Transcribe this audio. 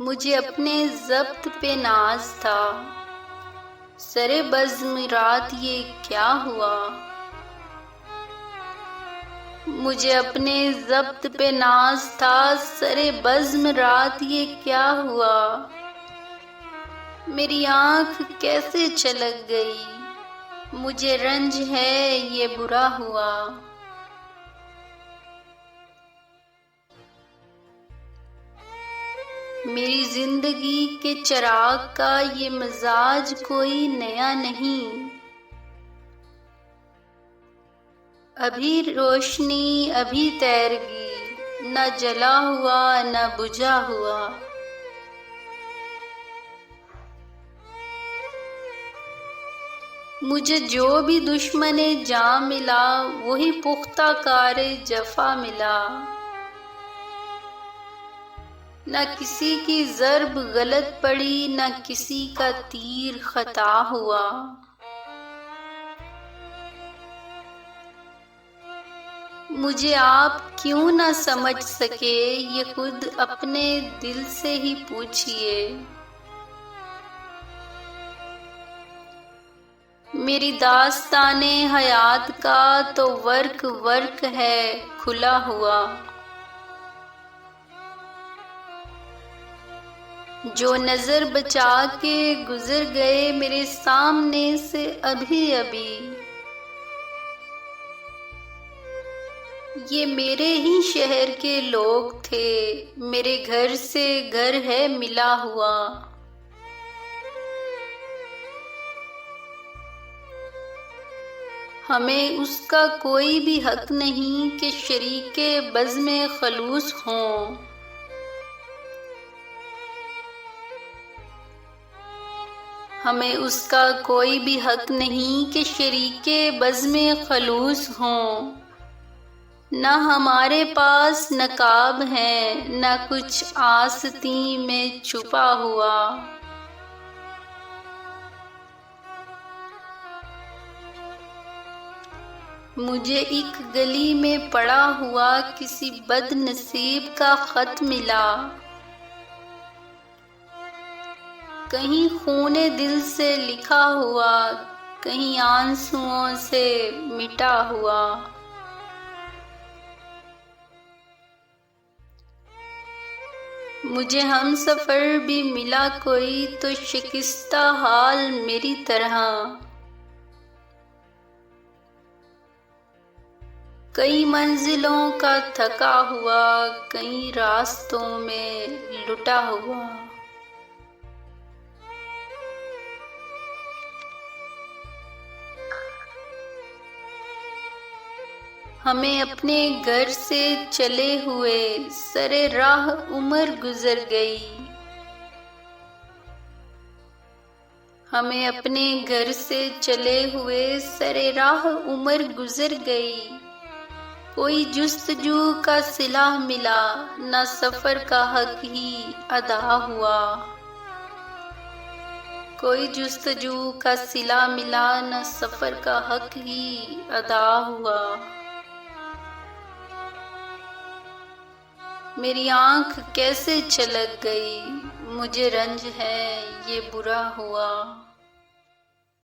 مجھے اپنے ضبط پہ ناز تھا، سرے بزم رات یہ کیا ہوا؟ مجھے اپنے ضبط پہ ناز تھا، سرے بزم رات یہ کیا ہوا؟ میری آنکھ کیسے چھلک گئی، مجھے رنج ہے یہ برا ہوا۔ میری زندگی کے چراغ کا یہ مزاج کوئی نیا نہیں، ابھی روشنی ابھی تیرگی، نہ جلا ہوا نہ بجھا ہوا۔ مجھے جو بھی دشمن جاں ملا، وہی پختہ کار جفا ملا۔ نہ کسی کی ضرب غلط پڑی، نہ کسی کا تیر خطا ہوا۔ مجھے آپ کیوں نہ سمجھ سکے، یہ خود اپنے دل سے ہی پوچھئے۔ میری داستان حیات کا تو ورق ورق ہے کھلا ہوا، جو نظر بچا کے گزر گئے میرے سامنے سے ابھی ابھی۔ یہ میرے ہی شہر کے لوگ تھے، میرے گھر سے گھر ہے ملا ہوا۔ ہمیں اس کا کوئی بھی حق نہیں کہ شریک بزم خلوص ہوں۔ ہمیں اس کا کوئی بھی حق نہیں کہ شریک بزم خلوص ہوں۔ نہ ہمارے پاس نقاب ہے، نہ کچھ آستین میں چھپا ہوا۔ مجھے ایک گلی میں پڑا ہوا کسی بد نصیب کا خط ملا، کہیں خون دل سے لکھا ہوا، کہیں آنسوؤں سے مٹا ہوا۔ مجھے ہم سفر بھی ملا کوئی تو شکستہ حال میری طرح، کئی منزلوں کا تھکا ہوا، کئی راستوں میں لٹا ہوا۔ ہمیں اپنے گھر سے چلے ہوئے سرے راہ عمر گزر گئی، ہمیں اپنے گھر سے چلے ہوئے سرے راہ عمر گزر گئی۔ کوئی جستجو کا صلہ ملا، نہ سفر کا حق ہی ادا ہوا۔ کوئی جستجو کا صلہ ملا، نہ سفر کا حق ہی ادا ہوا۔ میری آنکھ کیسے چھلک گئی، مجھے رنج ہے یہ برا ہوا۔